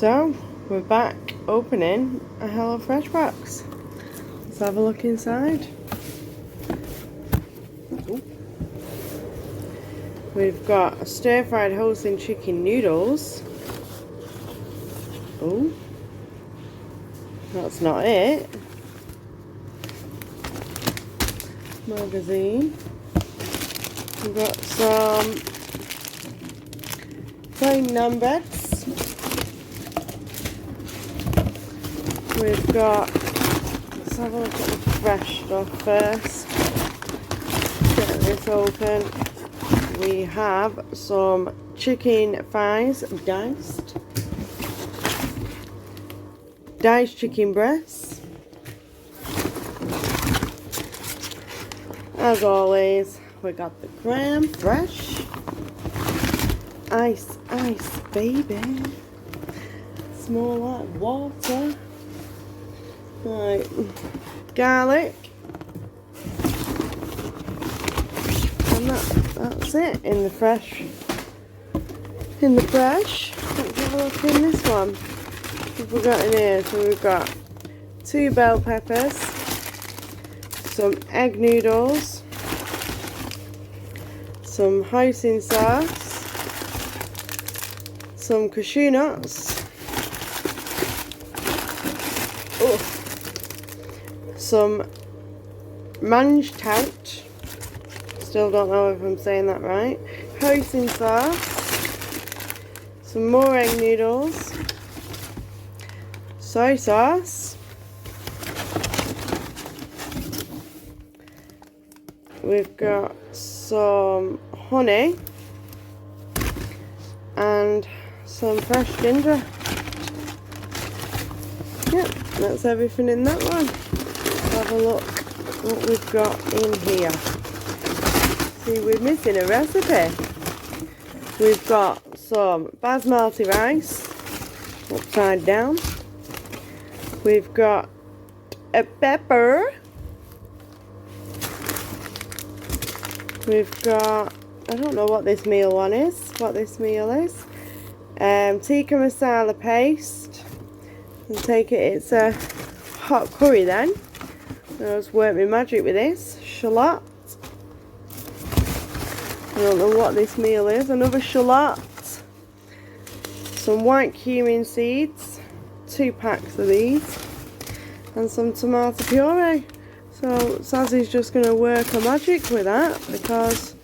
So, we're back opening a HelloFresh box. Let's have a look inside. Ooh. We've got stir-fried Holstein chicken noodles. Oh, that's not it. Magazine. We've got some plain naan breads. We've got, let's have a look at the fresh stuff first. Get this open. We have some chicken thighs diced chicken breasts. As always, we got the creme fresh. Ice baby. Small like water. Right, garlic, and that's it in the fresh. Let's have a look in this one. What have we got in here? So we've got 2 bell peppers, some egg noodles, some hoisin sauce, some cashew nuts, some mange tout, still don't know if I'm saying that right, hoisin sauce, some more egg noodles, soy sauce, we've got some honey and some fresh ginger. Yep, that's everything in that one. Have a look what we've got in here. See, we're missing a recipe. We've got some basmati rice upside down. We've got a pepper. We've got, I don't know what this meal is. Tikka masala paste. And take it, it's a hot curry then. I'll just work my magic with this. Shallot. I don't know what this meal is. Another shallot. Some white cumin seeds. 2 packs of these. And some tomato puree. So Sazzy's just going to work her magic with that because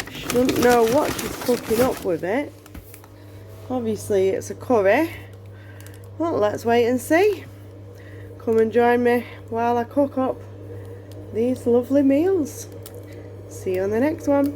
she doesn't know what she's cooking up with it. Obviously it's a curry. Well, let's wait and see. Come and join me while I cook up these lovely meals. See you on the next one.